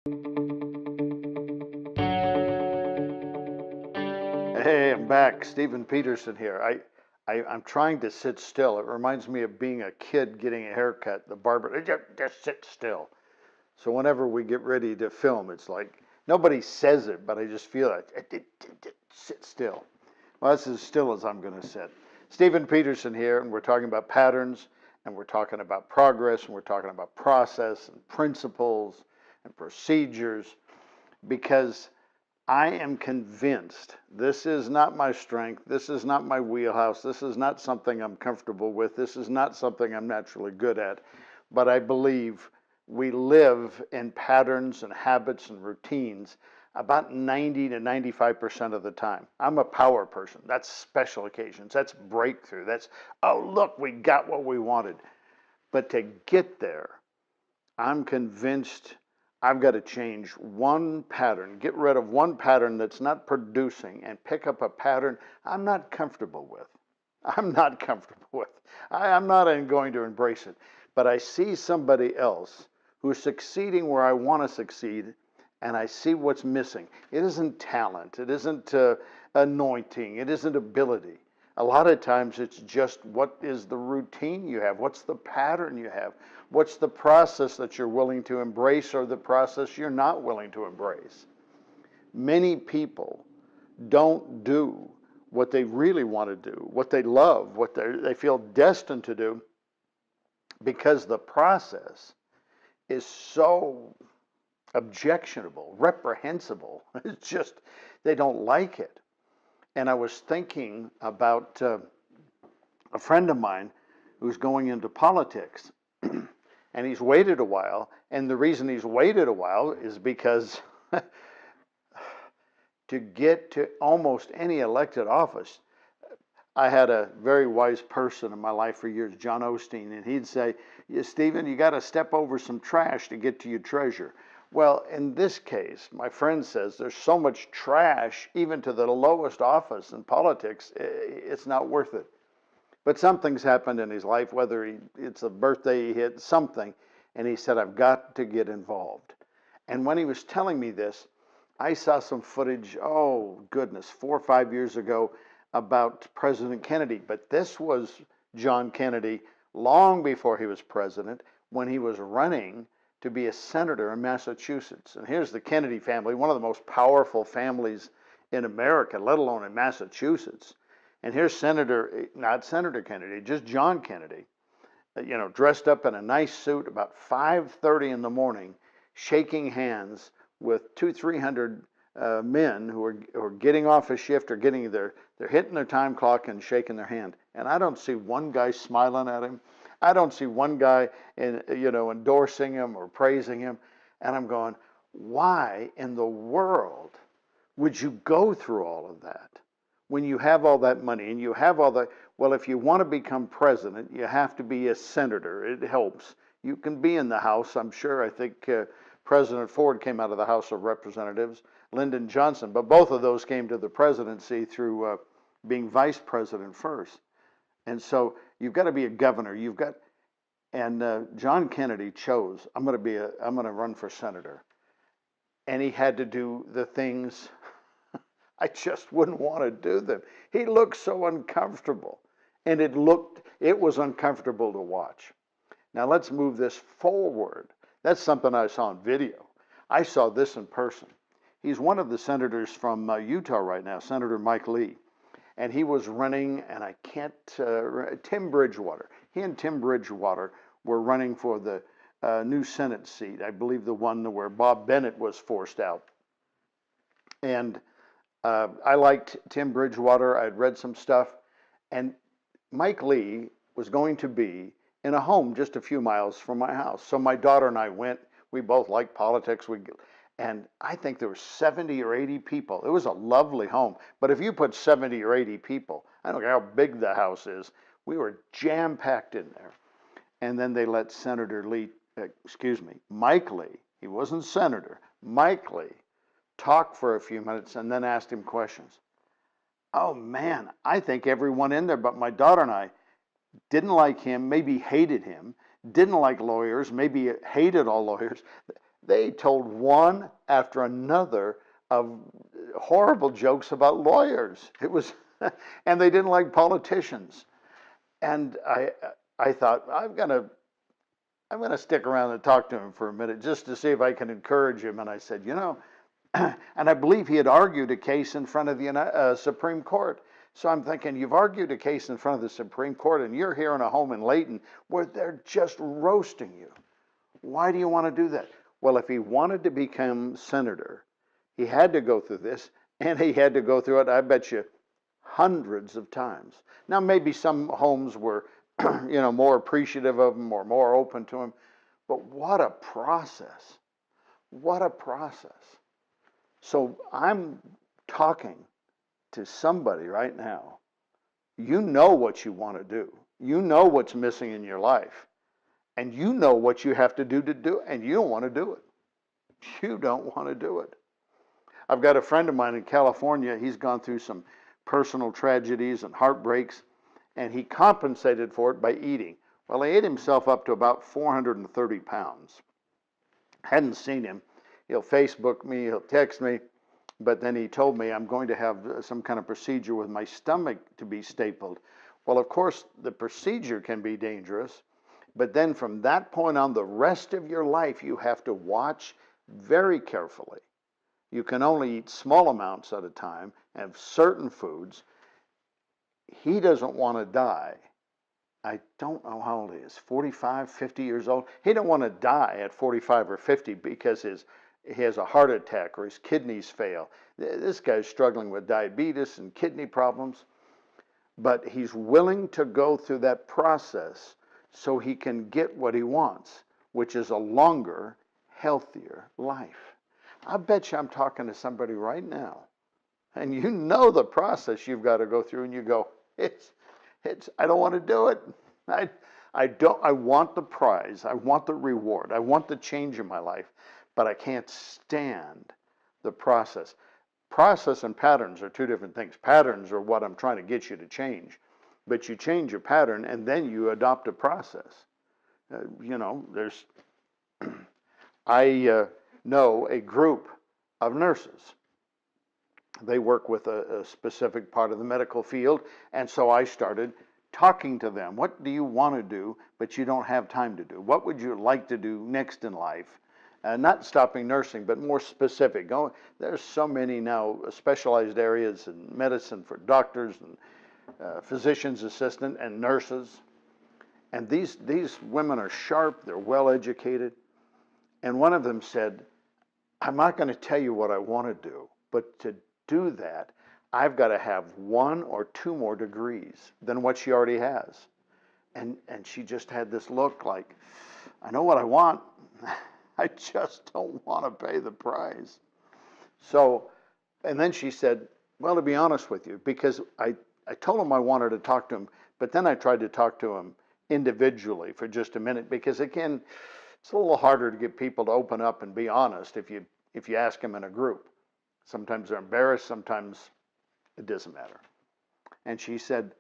Hey, I'm back. Stephen Peterson here. I'm trying to sit still. It reminds me of being a kid getting a haircut. The barber, just sit still. So whenever we get ready to film, it's like nobody says it, but I just feel it. Sit still. Well, that's as still as I'm going to sit. Stephen Peterson here, and we're talking about patterns, and we're talking about progress, and we're talking about process and principles and procedures, because I am convinced this is not my strength. This is not my wheelhouse. This is not something I'm comfortable with. This is not something I'm naturally good at. But I believe we live in patterns and habits and routines about 90 to 95% of the time. I'm a power person. That's special occasions. That's breakthrough. That's, oh, look, we got what we wanted. But to get there, I'm convinced I've got to change one pattern, get rid of one pattern that's not producing, and pick up a pattern I'm not comfortable with. I'm not comfortable with. I'm not going to embrace it. But I see somebody else who's succeeding where I want to succeed, and I see what's missing. It isn't talent, it isn't anointing, it isn't ability. A lot of times it's just what is the routine you have, what's the pattern you have, what's the process that you're willing to embrace or the process you're not willing to embrace. Many people don't do what they really want to do, what they love, what they feel destined to do, because the process is so objectionable, reprehensible. It's just, they don't like it. And I was thinking about a friend of mine who's going into politics, and he's waited a while. And the reason he's waited a while is because to get to almost any elected office, I had a very wise person in my life for years, John Osteen, and he'd say, yeah, Stephen, you got to step over some trash to get to your treasure. Well, in this case, my friend says there's so much trash, even to the lowest office in politics, it's not worth it. But something's happened in his life, whether it's a birthday he hit, something, and he said, I've got to get involved. And when he was telling me this, I saw some footage, oh goodness, 4 or 5 years ago about President Kennedy. But this was John Kennedy long before he was president, when he was running to be a senator in Massachusetts. And here's the Kennedy family, one of the most powerful families in America, let alone in Massachusetts. And here's not Senator Kennedy, just John Kennedy, dressed up in a nice suit about 5:30 in the morning, shaking hands with 300 men who are getting off a shift or they're hitting their time clock and shaking their hand. And I don't see one guy smiling at him. I don't see one guy endorsing him or praising him. And I'm going, why in the world would you go through all of that when you have all that money and you have all that? Well, if you want to become president, you have to be a senator. It helps. You can be in the House, I'm sure. I think President Ford came out of the House of Representatives, Lyndon Johnson, but both of those came to the presidency through being vice president first. And so you've got to be a governor. And John Kennedy chose, I'm going to run for senator. And he had to do the things I just wouldn't want to do them. He looked so uncomfortable, and it was uncomfortable to watch. Now let's move this forward. That's something I saw in video. I saw this in person. He's one of the senators from Utah right now, Senator Mike Lee. And he was running, and Tim Bridgewater. He and Tim Bridgewater were running for the new Senate seat, I believe the one where Bob Bennett was forced out. And I liked Tim Bridgewater. I'd read some stuff. And Mike Lee was going to be in a home just a few miles from my house. So my daughter and I went. We both like politics. And I think there were 70 or 80 people. It was a lovely home. But if you put 70 or 80 people, I don't care how big the house is, we were jam-packed in there. And then they let Mike Lee, he wasn't senator, Mike Lee, talk for a few minutes and then asked him questions. Oh man, I think everyone in there but my daughter and I didn't like him, maybe hated him, didn't like lawyers, maybe hated all lawyers. They told one after another of horrible jokes about lawyers. It was, and they didn't like politicians. And I thought, I'm gonna stick around and talk to him for a minute just to see if I can encourage him. And I said, and I believe he had argued a case in front of the Supreme Court. So I'm thinking, you've argued a case in front of the Supreme Court, and you're here in a home in Layton where they're just roasting you. Why do you want to do that? Well, if he wanted to become senator, he had to go through this, and he had to go through it, I bet you, hundreds of times. Now, maybe some homes were, more appreciative of him or more open to him, but what a process. What a process. So I'm talking to somebody right now. You know what you want to do. You know what's missing in your life. And you know what you have to do it, and you don't want to do it. You don't want to do it. I've got a friend of mine in California. He's gone through some personal tragedies and heartbreaks, and he compensated for it by eating. Well, he ate himself up to about 430 pounds. Hadn't seen him. He'll Facebook me, he'll text me, but then he told me I'm going to have some kind of procedure with my stomach to be stapled. Well, of course, the procedure can be dangerous, but then from that point on, the rest of your life, you have to watch very carefully. You can only eat small amounts at a time, have certain foods. He doesn't want to die. I don't know how old he is, 45, 50 years old. He don't want to die at 45 or 50 because he has a heart attack or his kidneys fail. This guy's struggling with diabetes and kidney problems, but he's willing to go through that process so he can get what he wants, which is a longer, healthier life. I bet you I'm talking to somebody right now, and you know the process you've got to go through, and you go, I don't want to do it. I want the prize. I want the reward. I want the change in my life, but I can't stand the process. Process and patterns are two different things. Patterns are what I'm trying to get you to change, but you change your pattern and then you adopt a process. I know a group of nurses. They work with a specific part of the medical field, and so I started talking to them. What do you want to do, but you don't have time to do? What would you like to do next in life? Not stopping nursing, but more specific. There's so many now specialized areas in medicine for doctors and physician's assistant and nurses. And these women are sharp, they're well educated. And one of them said, I'm not going to tell you what I want to do, but to do that, I've got to have 1 or 2 more degrees than what she already has. And she just had this look like, I know what I want. I just don't want to pay the price. So, and then she said, well, to be honest with you, because I told him I wanted to talk to him, but then I tried to talk to him individually for just a minute, because again, it's a little harder to get people to open up and be honest if you ask them in a group. Sometimes they're embarrassed, sometimes it doesn't matter. And she said,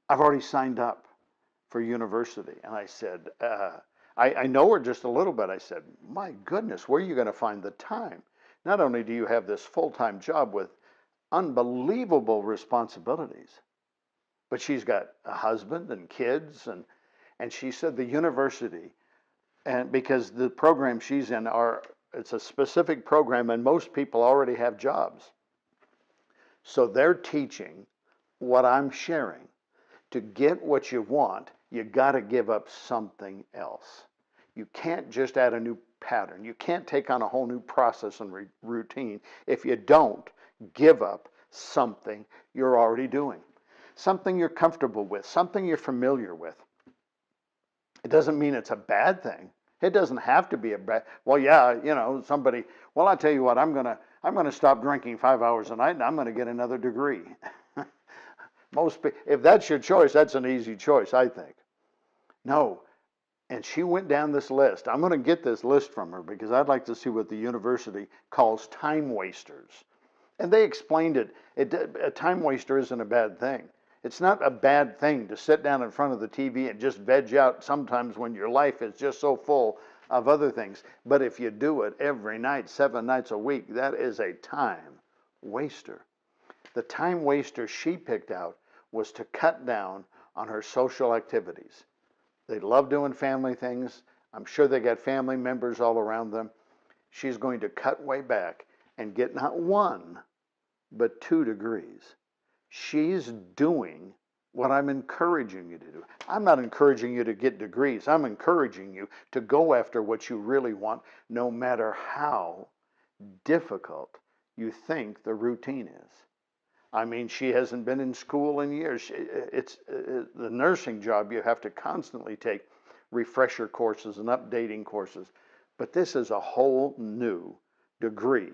I've already signed up for university. And I said, I know her just a little bit. I said, my goodness, where are you going to find the time? Not only do you have this full-time job with unbelievable responsibilities, but she's got a husband and kids. And she said the university, and because the program she's in it's a specific program and most people already have jobs. So they're teaching what I'm sharing. To get what you want, you got to give up something else. You can't just add a new pattern. You can't take on a whole new process and routine if you don't give up something you're already doing, something you're comfortable with, something you're familiar with. It doesn't mean it's a bad thing. It doesn't have to be a bad. Well, yeah, somebody. Well, I tell you what, I'm gonna stop drinking 5 hours a night, and I'm gonna get another degree. If that's your choice, that's an easy choice, I think. No. And she went down this list. I'm going to get this list from her because I'd like to see what the university calls time wasters. And they explained it. A time waster isn't a bad thing. It's not a bad thing to sit down in front of the TV and just veg out sometimes when your life is just so full of other things. But if you do it every night, 7 nights a week, that is a time waster. The time waster she picked out was to cut down on her social activities. They love doing family things. I'm sure they got family members all around them. She's going to cut way back and get not 1, but 2 degrees. She's doing what I'm encouraging you to do. I'm not encouraging you to get degrees. I'm encouraging you to go after what you really want, no matter how difficult you think the routine is. I mean, she hasn't been in school in years. It's the nursing job. You have to constantly take refresher courses and updating courses. But this is a whole new degree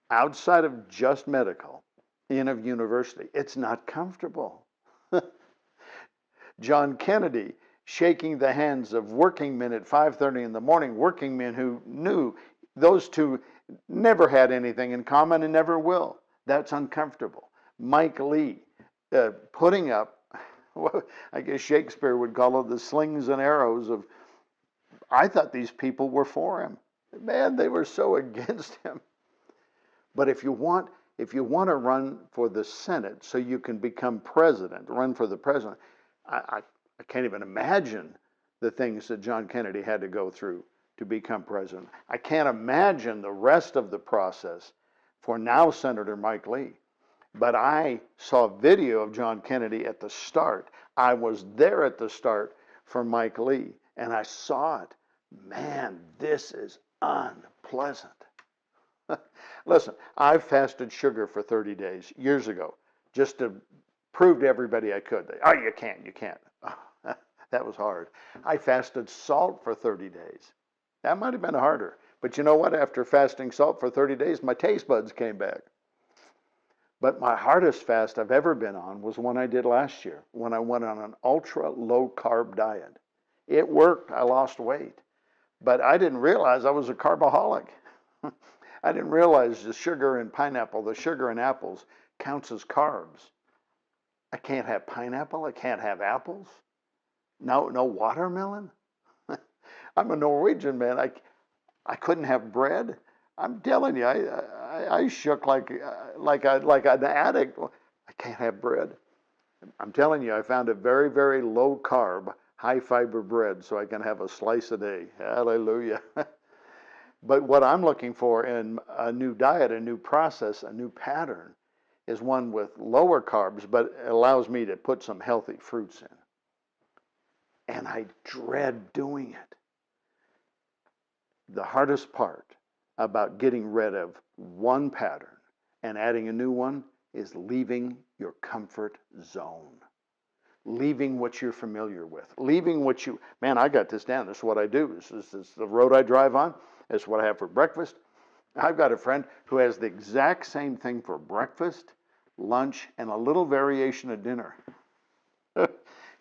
outside of just medical in a university. It's not comfortable. John Kennedy shaking the hands of working men at 5:30 in the morning, working men who knew those two never had anything in common and never will. That's uncomfortable. Mike Lee putting up, well, I guess Shakespeare would call it the slings and arrows of, I thought these people were for him. Man, they were so against him. But if you want to run for the Senate so you can become president, run for the president, I can't even imagine the things that John Kennedy had to go through to become president. I can't imagine the rest of the process for now Senator Mike Lee. But I saw a video of John Kennedy at the start. I was there at the start for Mike Lee, and I saw it. Man, this is unpleasant. Listen, I fasted sugar for 30 days years ago just to prove to everybody I could. Oh, you can't. Oh, that was hard. I fasted salt for 30 days. That might have been harder. But you know what? After fasting salt for 30 days, my taste buds came back. But my hardest fast I've ever been on was one I did last year when I went on an ultra low carb diet. It worked. I lost weight. But I didn't realize I was a carbaholic. I didn't realize the sugar in pineapple, the sugar in apples counts as carbs. I can't have pineapple. I can't have apples. No watermelon. I'm a Norwegian man. I couldn't have bread. I'm telling you, I shook like an addict. I can't have bread. I'm telling you, I found a very, very low carb, high fiber bread so I can have a slice a day. Hallelujah. But what I'm looking for in a new diet, a new process, a new pattern is one with lower carbs, but it allows me to put some healthy fruits in. And I dread doing it. The hardest part about getting rid of one pattern and adding a new one is leaving your comfort zone. Leaving what you're familiar with. Leaving what you, man, I got this down. This is what I do. This is the road I drive on. This is what I have for breakfast. I've got a friend who has the exact same thing for breakfast, lunch, and a little variation at dinner.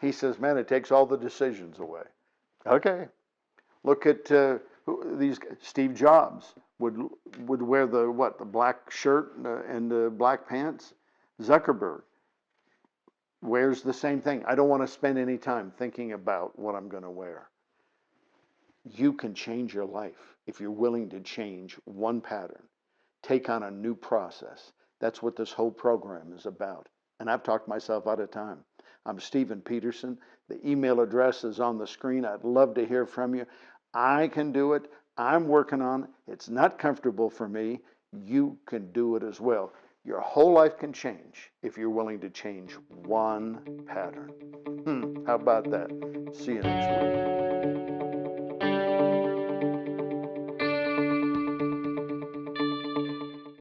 He says, man, it takes all the decisions away. Okay. Look at these. Steve Jobs would wear the black shirt and the black pants. Zuckerberg wears the same thing. I don't want to spend any time thinking about what I'm going to wear. You can change your life if you're willing to change one pattern, take on a new process. That's what this whole program is about. And I've talked myself out of time. I'm Stephen Peterson. The email address is on the screen. I'd love to hear from you. I can do it. I'm working on it. It's not comfortable for me. You can do it as well. Your whole life can change if you're willing to change one pattern. How about that? See you next week.